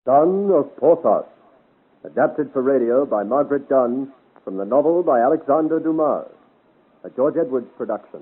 Son of Porthos, adapted for radio by Margaret Dunn from the novel by Alexander Dumas, a George Edwards production.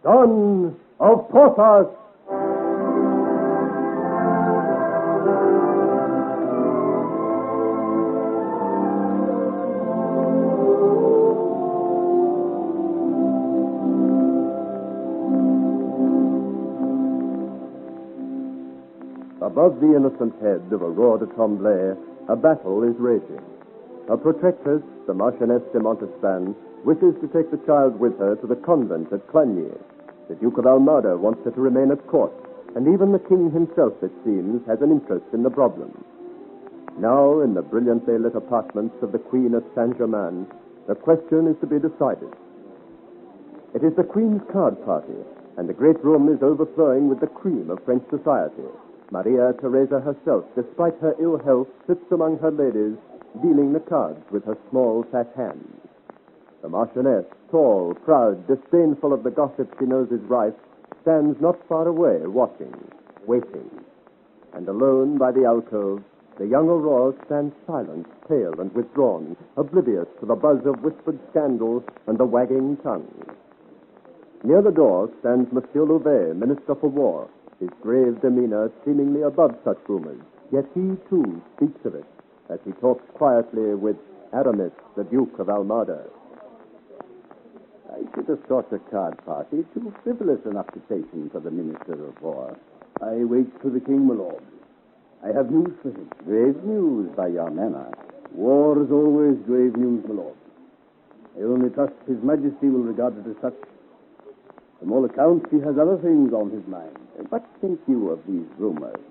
Son of Porthos. Above the innocent head of Aurore de Tremblay, a battle is raging. Her protectress, the Marchioness de Montespan, wishes to take the child with her to the convent at Clagny. The Duke of Almada wants her to remain at court, and even the king himself, it seems, has an interest in the problem. Now, in the brilliantly lit apartments of the Queen at Saint-Germain, the question is to be decided. It is the Queen's card party, and the great room is overflowing with the cream of French society. Maria Theresa herself, despite her ill health, sits among her ladies, dealing the cards with her small, fat hands. The Marchioness, tall, proud, disdainful of the gossip she knows is rife, stands not far away, watching, waiting. And alone by the alcove, the young Aurore stands silent, pale and withdrawn, oblivious to the buzz of whispered scandal and the wagging tongues. Near the door stands Monsieur Louvet, Minister for War, his grave demeanor seemingly above such rumors. Yet he, too, speaks of it, as he talks quietly with Aramis, the Duke of Almada. I should have thought the card party too frivolous an occupation for the Minister of War. I wait for the King, my lord. I have news for him. Grave news, by your manner. War is always grave news, my lord. I only trust His Majesty will regard it as such. From all accounts, he has other things on his mind. What think you of these rumors?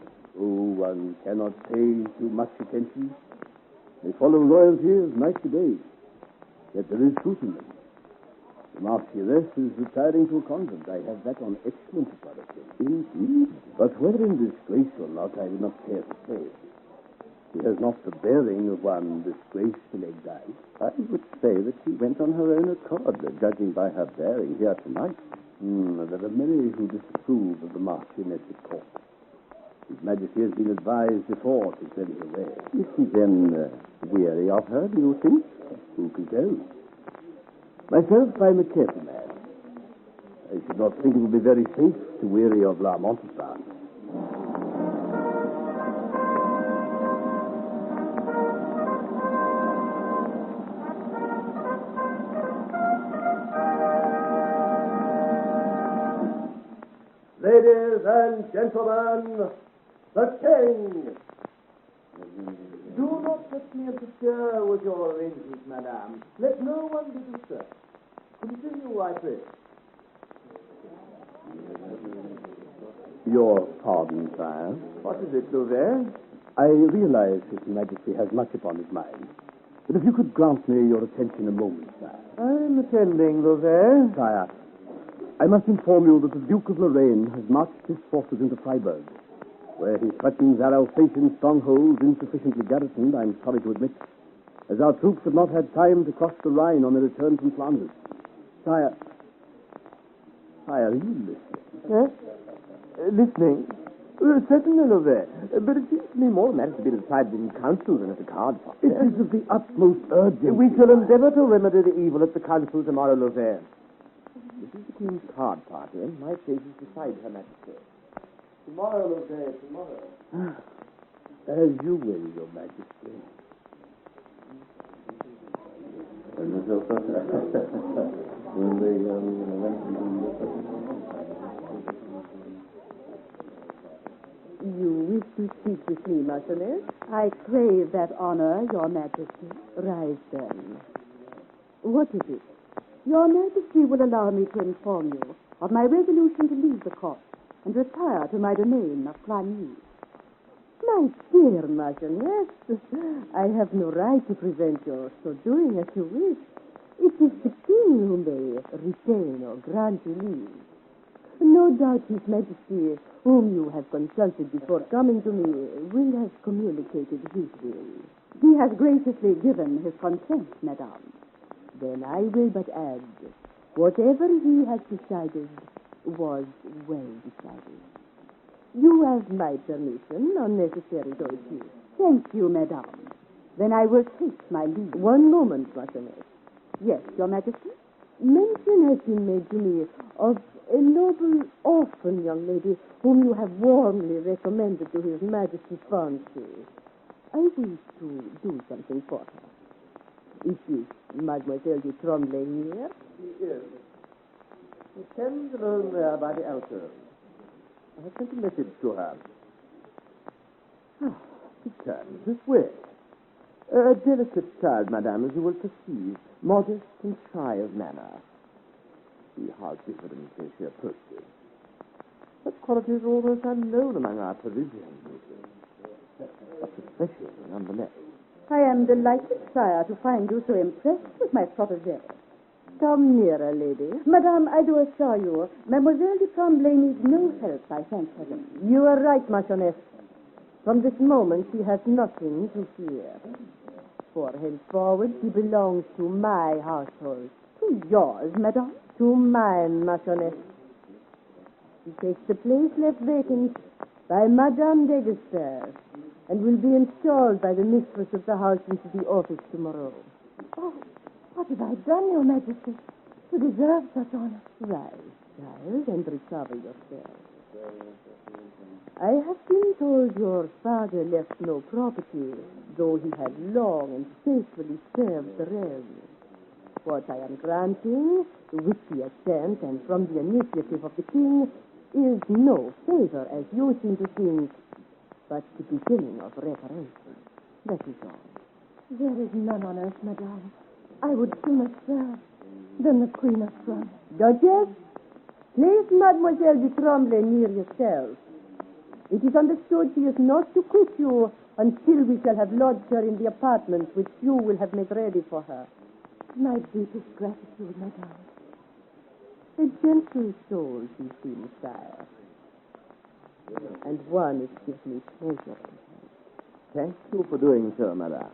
Oh, one cannot pay too much attention. They follow royalty as night to day. Yet there is truth in them. The Marchioness is retiring to a convent. I have that on excellent authority. Indeed. But whether in disgrace or not, I do not care to say. She has not the bearing of one disgraced in exile. I would say that she went on her own accord, judging by her bearing here tonight. There are many who disapprove of the Marchioness at court. His Majesty has been advised before to send her away. Is he then weary of her, do you think? Who can tell? Myself, I'm a careful man. I should not think it would be very safe to weary of La Montespan. Ladies and gentlemen, the King! Do not let me interfere with your arrangements, madame. Let no one be disturbed. Continue, I pray. Your pardon, sire. What is it, Louvet? I realize His Majesty has much upon his mind. But if you could grant me your attention a moment, sire. I'm attending, Louvet. Sire, I must inform you that the Duke of Lorraine has marched his forces into Freiburg, where he threatens our Alsatian strongholds insufficiently garrisoned, I'm sorry to admit, as our troops have not had time to cross the Rhine on their return from Flanders. Sire, are you listening? Yes? Listening? Certainly, Louvet. But it seems to me more a matter to be decided in council than at the card party. It is of the utmost urgency. We shall endeavor to remedy the evil at the council tomorrow, Louvet. This is the Queen's card party, and my place is beside Her Majesty. Tomorrow, Lord, tomorrow. As you will, Your Majesty. You wish to speak with me, Marchioness? I crave that honor, Your Majesty. Rise, then. What is it? Your Majesty will allow me to inform you of my resolution to leave the court and retire to my domain of Clanny. My dear Marchioness, I have no right to prevent your so doing as you wish. It is the king who may retain or grant you leave. No doubt His Majesty, whom you have consulted before coming to me, will have communicated his will. He has graciously given his consent, madame. Then I will but add, whatever he has decided was well decided. You have my permission, unnecessary though it is. Thank you, madame. Then I will take my leave. One moment, Marchioness. Yes, Your Majesty? Mention has been made to me of a noble orphan young lady whom you have warmly recommended to His Majesty's fancy. I wish to do something for her. Is Mademoiselle de Tremblay here? She is. She stands alone there by the altar. I have sent a message to her. She turns this way. A delicate child, madame, as you will perceive, modest and shy of manner. See how differently she approaches. Such qualities are almost unknown among our Parisians. But especially, nonetheless. I am delighted, sire, to find you so impressed with my protégé. Come nearer, lady. Madame, I do assure you, Mademoiselle de Tremblay needs no help, I thank heaven. You are right, Marchioness. From this moment, she has nothing to fear. For henceforward, she belongs to my household. To yours, madame? To mine, Marchioness. She takes the place left vacant by Madame d'Aiguesserre and will be installed by the mistress of the house into the office tomorrow. Oh, what have I done, Your Majesty, to deserve such honor? Rise, child, and recover yourself. I have been told your father left no property, though he had long and faithfully served the realm. What I am granting, with the assent and from the initiative of the king, is no favor, as you seem to think, but the beginning of reparation. That is all. There is none on earth, madame. I would sooner serve than the Queen of France. Duchess, place Mademoiselle de Tremblay near yourself. It is understood she is not to quit you until we shall have lodged her in the apartment which you will have made ready for her. My deepest gratitude, madame. A gentle soul she seems, sire. And one it gives me pleasure. Thank you for doing so, madame.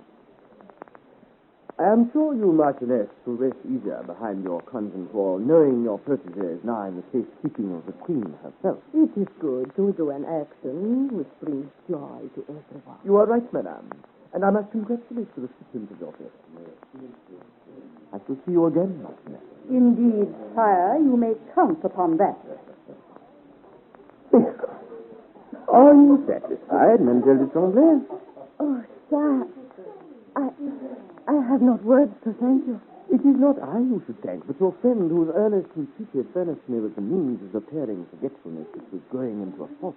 I am sure you, Marchioness, will rest easier behind your convent wall, knowing your protégé is now in the safekeeping of the Queen herself. It is good to do an action which brings joy to everyone. You are right, madame, and I must congratulate the recipient of your gift. I shall see you again, Marchioness. Indeed, sire, you may count upon that. Are you satisfied, Mademoiselle de Tremblay? Oh, sire, I have not words to thank you. It is not I who should thank, but your friend whose earnest entreaty furnished me with the means of repairing forgetfulness which was growing into a fault.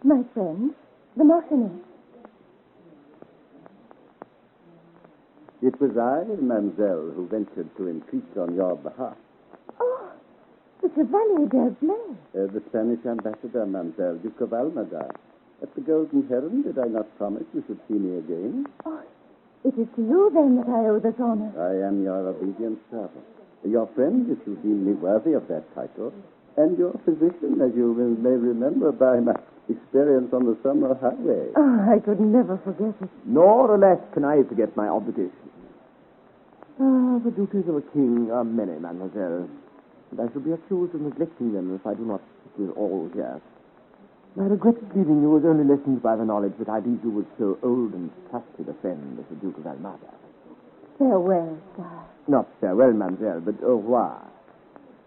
My friend, the Marchioness. It was I, mademoiselle, who ventured to entreat on your behalf. Oh, the Chevalier d'Herblay. The Spanish ambassador, mademoiselle, Duke of Almada. At the Golden Heron, did I not promise you should see me again? Oh, it is to you, then, that I owe this honor. I am your obedient servant. Your friend, if you deem me worthy of that title, and your physician, as you may remember by my experience on the summer highway. Oh, I could never forget it. Nor, alas, can I forget my obligation. The duties of a king are many, mademoiselle, and I shall be accused of neglecting them if I do not stick with all here. My regret at leaving you was only lessened by the knowledge that I leave you with so old and trusted a friend as the Duke of Almada. Farewell, sire. Not farewell, mademoiselle, but au revoir.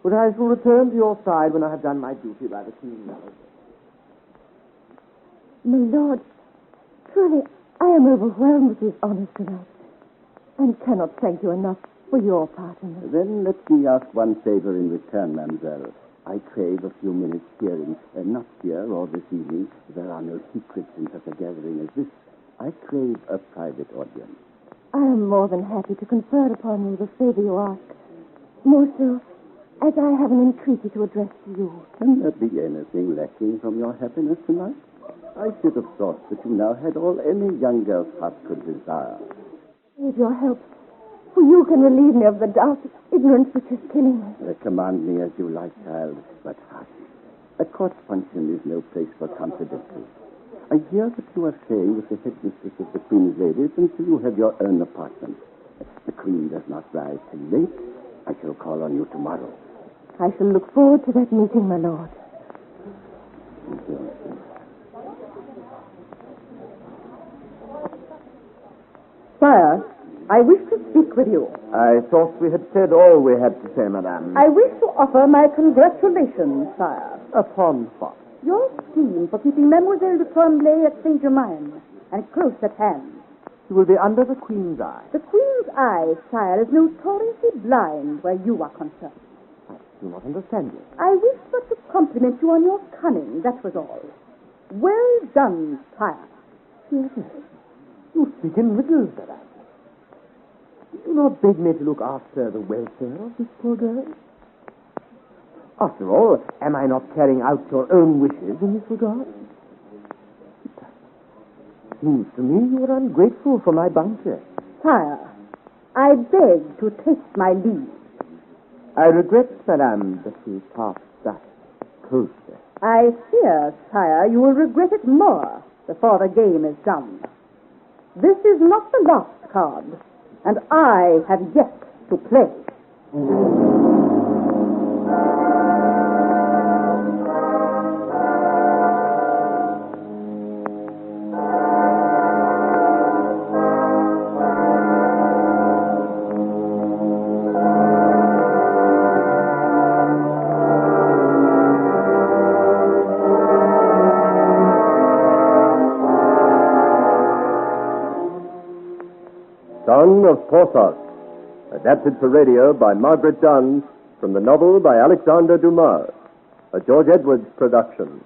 but I shall return to your side when I have done my duty by the Queen's house. My lord, truly, I am overwhelmed with his honors tonight, and cannot thank you enough for your part in it. Then let me ask one favor in return, mademoiselle. I crave a few minutes hearing, not here or this evening. There are no secrets in such a gathering as this. I crave a private audience. I am more than happy to confer upon you the favor you ask. More so, as I have an entreaty to address to you. Can there be anything lacking from your happiness tonight? I should have thought that you now had all any young girl's heart could desire. With your help, for you can relieve me of the doubt, ignorance which is killing me. Command me as you like, child, but hush. A court function is no place for confidentials. I hear that you are staying with the headmistress of the Queen's ladies until you have your own apartment. If the Queen does not rise too late, I shall call on you tomorrow. I shall look forward to that meeting, my lord. Sire, I wish to speak with you. I thought we had said all we had to say, madame. I wish to offer my congratulations, sire. Upon what? Your scheme for keeping Mademoiselle de Tremblay at Saint-Germain and close at hand. She will be under the Queen's eye. The Queen's eye, sire, is notoriously blind where you are concerned. I do not understand you. I wish but to compliment you on your cunning, that was all. Well done, sire. Yes, you speak in riddles, madame. You do not beg me to look after the welfare of this poor girl? After all, am I not carrying out your own wishes in this regard? It seems to me you are ungrateful for my bounty. Sire, I beg to take my leave. I regret, madame, that we passed that closely. I fear, sire, you will regret it more before the game is done. This is not the last card, and I have yet to play. Son of Porthos, adapted for radio by Margaret Dunn from the novel by Alexander Dumas, a George Edwards production.